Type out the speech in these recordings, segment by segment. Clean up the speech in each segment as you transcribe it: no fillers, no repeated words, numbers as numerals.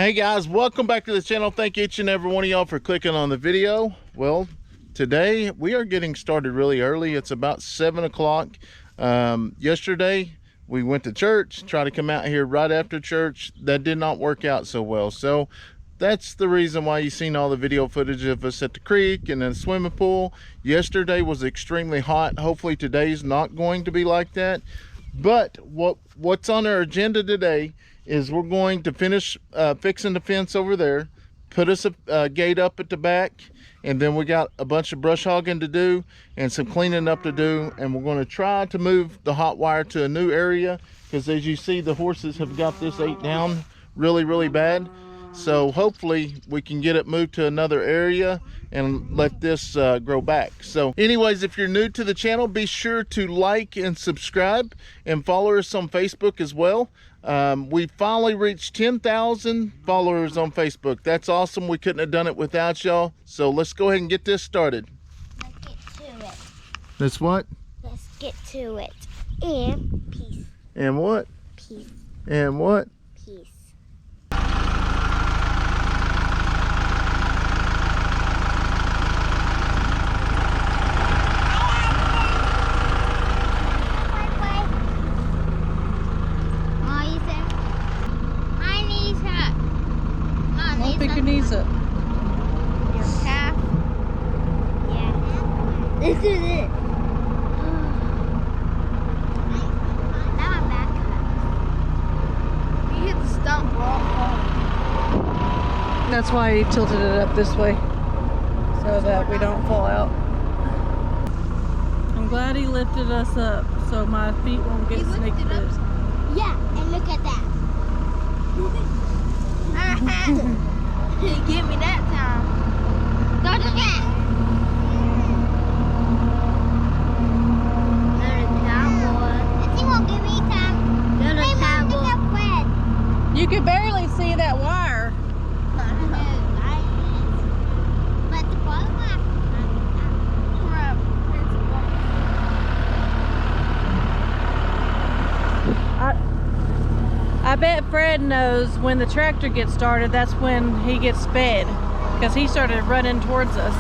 Hey guys, welcome back to the channel. Thank each and every one of y'all for clicking on the video. Well, today we are getting started really early. It's about 7 o'clock. Yesterday we went to church, tried to come out here right after church. That did not work out so well. So that's the reason why you've seen all the video footage of us at the creek and then the swimming pool. Yesterday was extremely hot. Hopefully today's not going to be like that. But what's on our agenda today is we're going to finish fixing the fence over there, put us a gate up at the back, and then we got a bunch of brush hogging to do and some cleaning up to do, and we're going to try to move the hot wire to a new area because, as you see, the horses have got this ate down really bad. So hopefully we can get it moved to another area and let this grow back. So anyways, if you're new to the channel, be sure to like and subscribe and follow us on Facebook as well. We finally reached 10,000 followers on Facebook. That's awesome. We couldn't have done it without y'all. So let's go ahead and get this started. Let's get to it. That's what? Let's get to it. And peace. And what? Peace. And what? Peace. Pick your knees up. Your calf. Yeah. This is it. Now I'm back. You hit the stump, we're all falling. That's why he tilted it up this way, so that we don't fall out. I'm glad he lifted us up so my feet won't get snake bit. Yeah, and look at that. He get me that time. Don't do that. There's a cowboy. He won't give me time. There's a cowboy. You can barely see that wire. But the bottom I bet Fred knows when the tractor gets started, that's when he gets fed, because he started running towards us.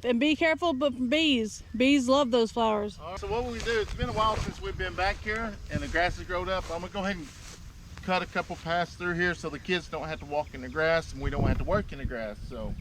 And be careful but bees. Bees love those flowers. All right, so what we do, it's been a while since we've been back here and the grass has grown up. I'm gonna go ahead and cut a couple paths through here so the kids don't have to walk in the grass and we don't have to work in the grass. So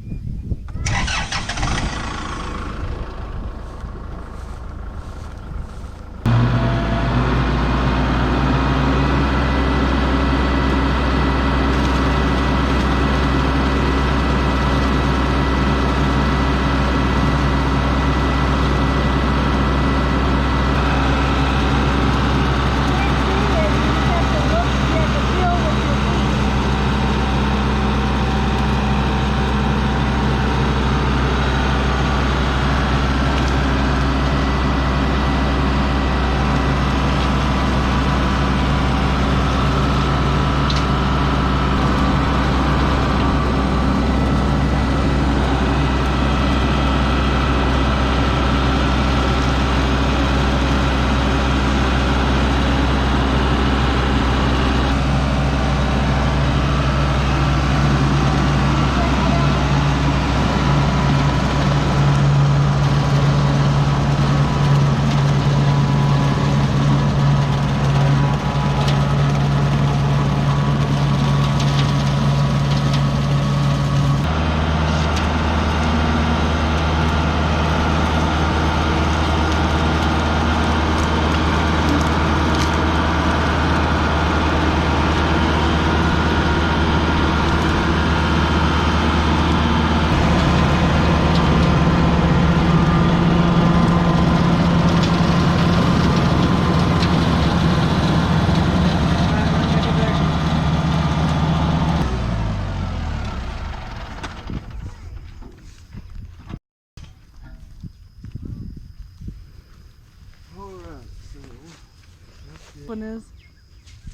One is.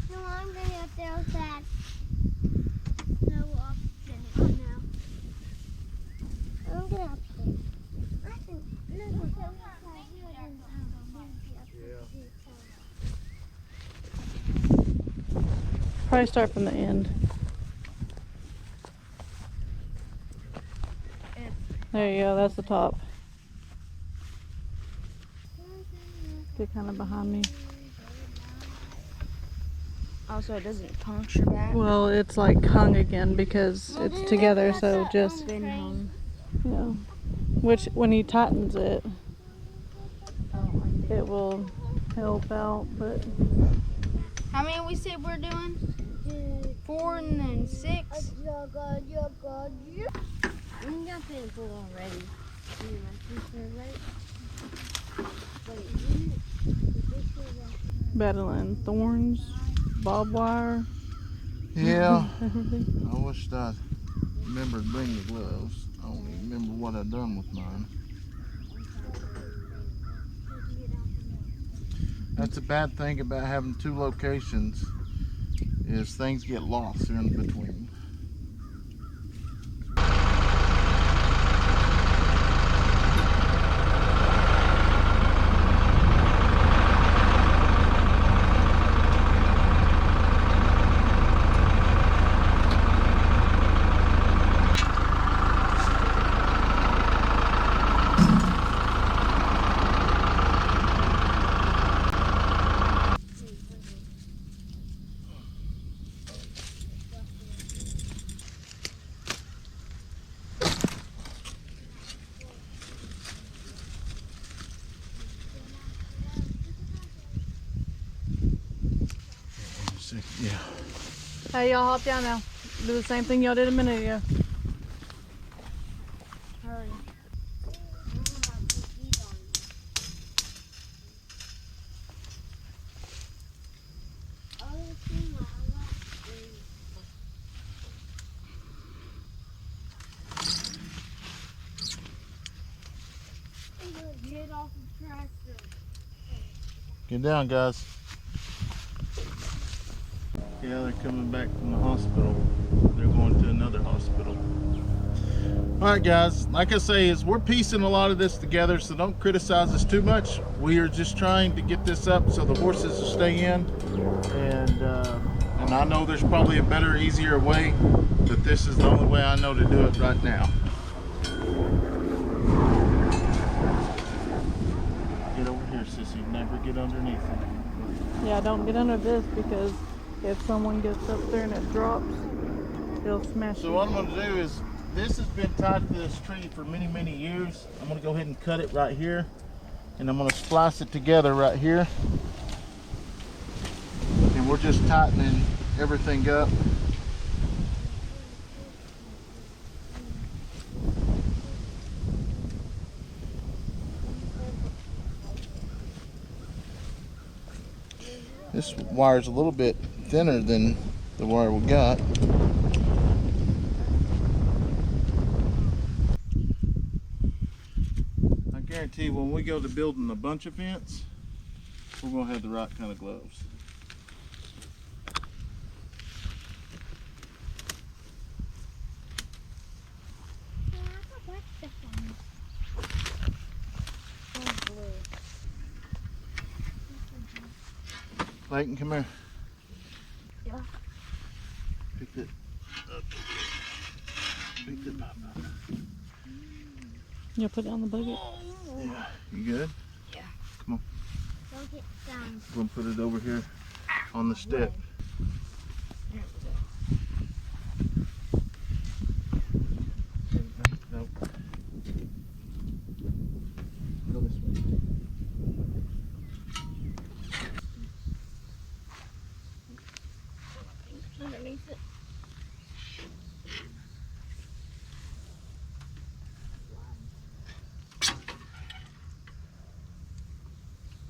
No, I'm gonna throw that. No option now. I'm gonna play. I think Probably start from the end. There you go, that's the top. Get kind of behind me. Also, it doesn't puncture back. Well, it's like hung again because it's together, so just, Been hung. yeah. Which, when he tightens it, it will help out, but How many we said we're doing? 4 and then 6. I'm not painful already. battling thorns, barbed wire. Yeah. Everything. I wish I remembered to bring the gloves. I don't even remember what I've done with mine. That's a bad thing about having 2 locations, is things get lost in between. Yeah. Hey, y'all hop down now. Do the same thing y'all did a minute ago. Hurry. Get off the tractor. Get down, guys. Yeah, they're coming back from the hospital. They're going to another hospital. All right, guys. Like I say, is we're piecing a lot of this together, so don't criticize us too much. We are just trying to get this up so the horses will stay in. And I know there's probably a better, easier way, but this is the only way I know to do it right now. Get over here, sissy. Never get underneath it. Yeah, don't get under this because if someone gets up there and it drops, they'll smash So you. what I'm going to do is, this has been tied to this tree for many, many years. I'm going to go ahead and cut it right here. And I'm going to splice it together right here. And we're just tightening everything up. This wire is a little bit thinner than the wire we got. I guarantee when we go to building a bunch of fence, we're going to have the right kind of gloves. Leighton, come here. Yeah. Pick it up. Pick it up. You'll put it on the bucket. Yeah, you good? Yeah. Come on. Don't get down. We're going to put it over here on the step. Nope. Go this way. Underneath it.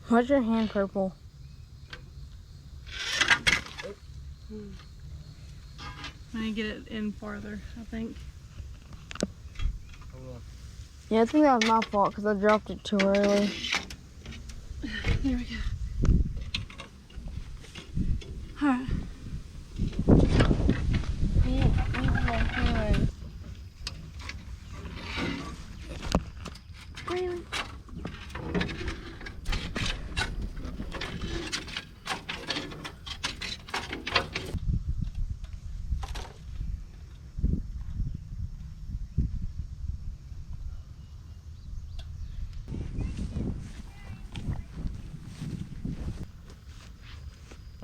Why's your hand purple? I need to get it in farther, I think. Hold on. Yeah, I think that was my fault because I dropped it too early. There we go. Braylee.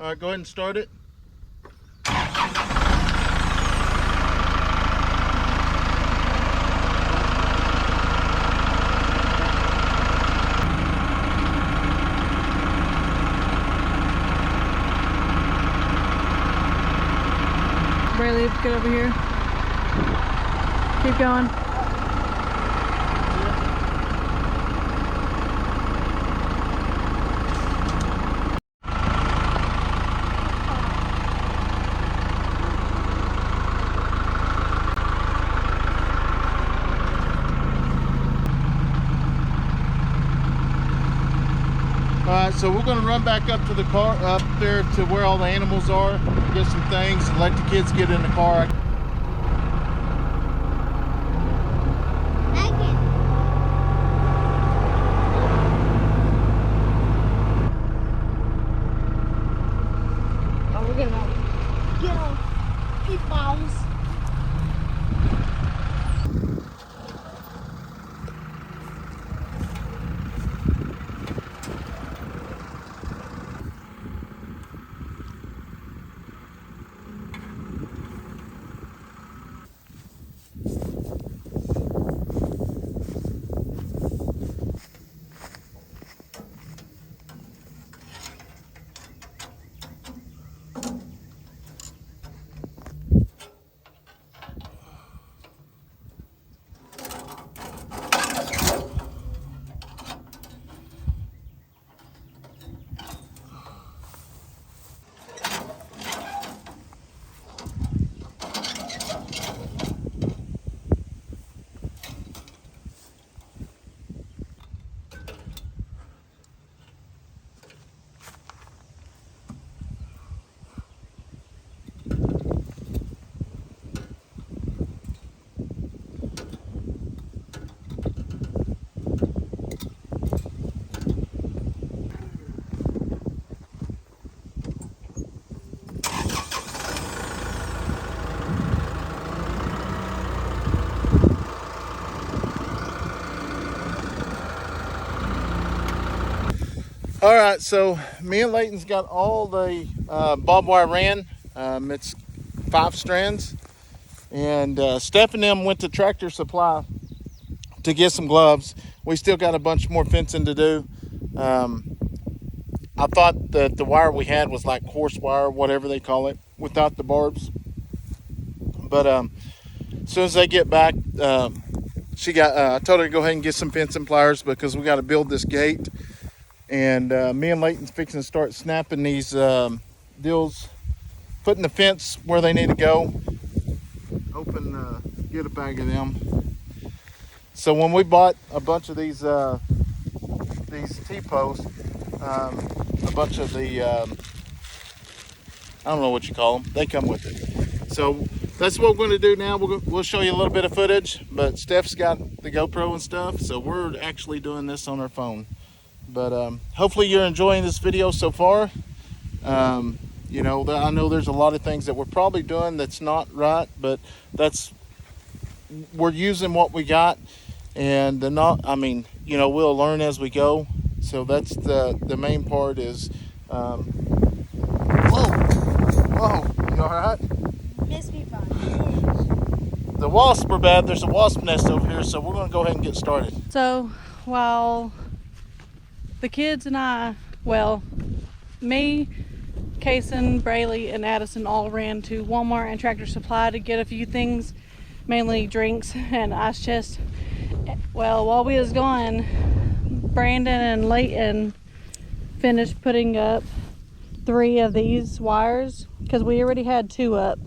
All right, go ahead and start it. Braylee, get over here. Keep going. Alright, so we're going to run back up to the car, up there to where all the animals are, get some things, and let the kids get in the car. Oh, we're gonna get on peacocks. All right, so me and Leighton's got all the barbed wire ran. It's 5 strands. And Steph and them went to Tractor Supply to get some gloves. We still got a bunch more fencing to do. I thought that the wire we had was like horse wire, whatever they call it, without the barbs. But as soon as they get back, I told her to go ahead and get some fencing pliers because we got to build this gate. And me and Leighton's fixing to start snapping these deals, putting the fence where they need to go. Get a bag of them. So when we bought a bunch of these T-posts, a bunch of the, I don't know what you call them, they come with it. So that's what we're going to do now. We'll show you a little bit of footage, but Steph's got the GoPro and stuff, so we're actually doing this on our phone. But hopefully you're enjoying this video so far. You know, I know there's a lot of things that we're probably doing that's not right, but we're using what we got, and we'll learn as we go. So that's the main part is, whoa, you all right? Miss me fun. The wasps are bad. There's a wasp nest over here, so we're gonna go ahead and get started. So while the kids and I, well, me, Kayson, Braylee, and Addison all ran to Walmart and Tractor Supply to get a few things, mainly drinks and ice chest. Well, while we was gone, Brandon and Leighton finished putting up 3 of these wires because we already had 2 up.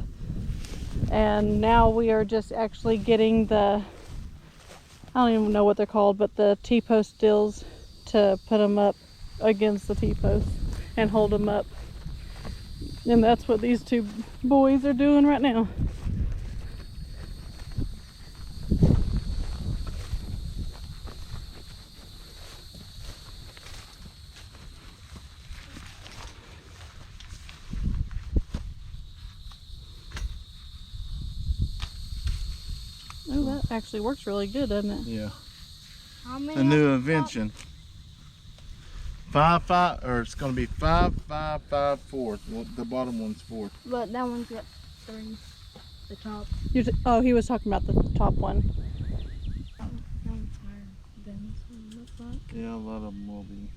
And now we are just actually getting the, I don't even know what they're called, but the T-post deals to put them up against the T-post and hold them up. And that's what these 2 boys are doing right now. Actually works really good, doesn't it? Yeah. How many A new on the invention. 5 5, or it's gonna be 5 5 5 4. The bottom one's 4. top? But that one's got 3. The top. Oh, he was talking about the top one. That one's higher than this one looks like. Yeah, a lot of them will be.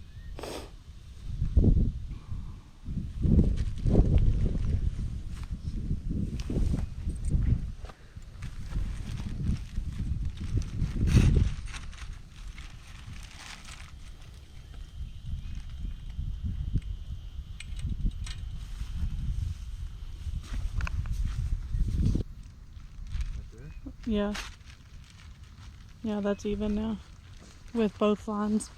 Yeah. Yeah, that's even now with both lines.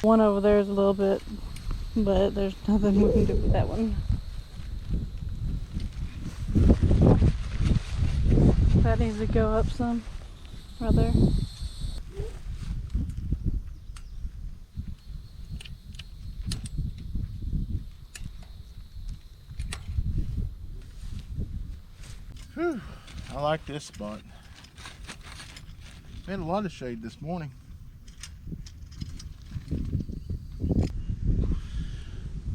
One over there is a little bit, but there's nothing we can do with that one. That needs to go up some, right there. Whew, I like this spot. We had a lot of shade this morning.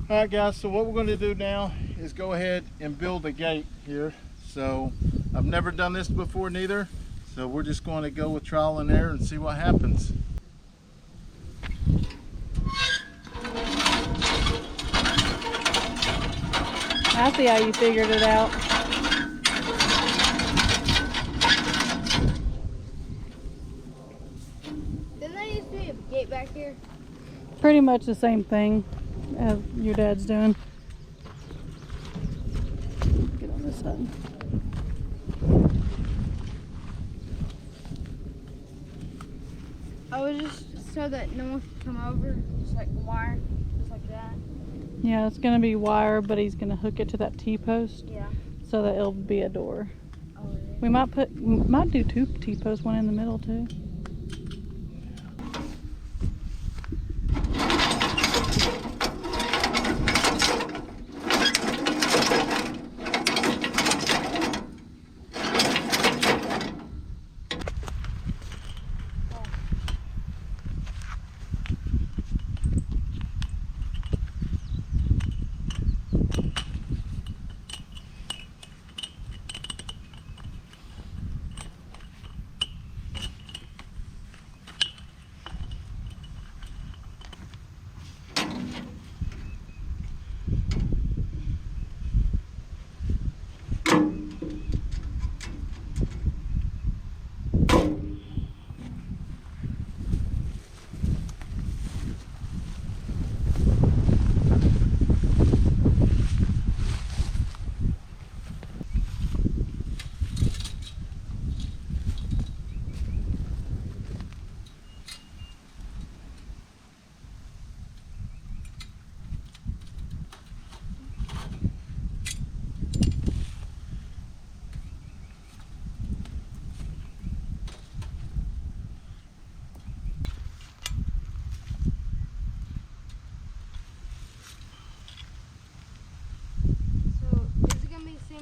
Alright guys, so what we're going to do now is go ahead and build a gate here. So I've never done this before neither, so we're just going to go with trial and error and see what happens. I see how you figured it out. Didn't there used to be a gate back here? Pretty much the same thing as your dad's doing. Get on this side. I was just so that no one could come over, just like wire, just like that. Yeah, it's gonna be wire, but he's gonna hook it to that T-post Yeah. so that it'll be a door. Oh, really? We might do 2 T-posts, one in the middle too.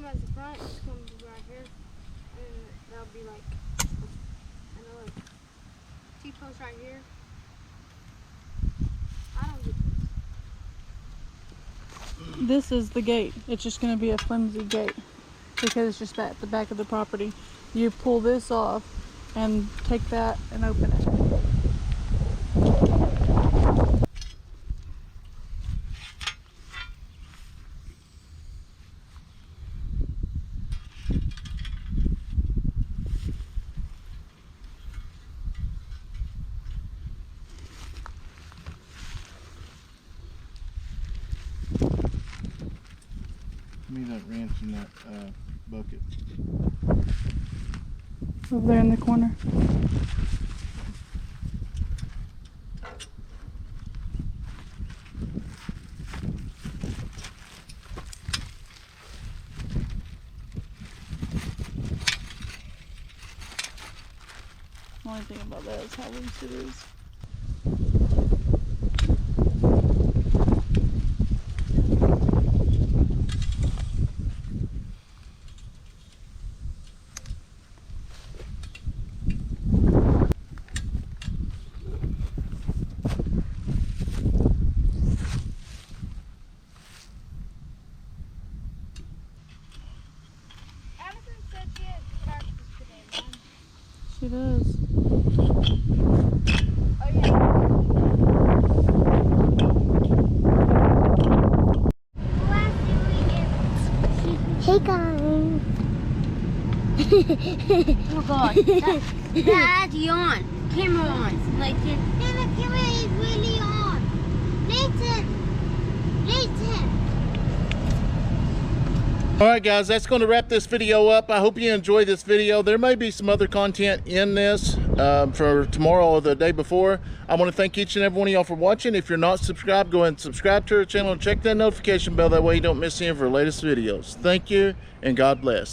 As the front, it's gonna be right here, and that'll be like another T-post right here. I don't get this. This is the gate. It's just gonna be a flimsy gate because it's just at the back of the property. You pull this off and take that and open it. Give me that wrench and that bucket. Over there in the corner. The only thing about that is how loose it is. She does. Oh yeah. Hey guys. Oh god. That's on. Camera on. Like this. The camera is really on. Leighton. All right, guys, that's going to wrap this video up. I hope you enjoyed this video. There may be some other content in this for tomorrow or the day before. I want to thank each and every one of y'all for watching. If you're not subscribed, go ahead and subscribe to our channel and check that notification bell. That way you don't miss any of our latest videos. Thank you, and God bless.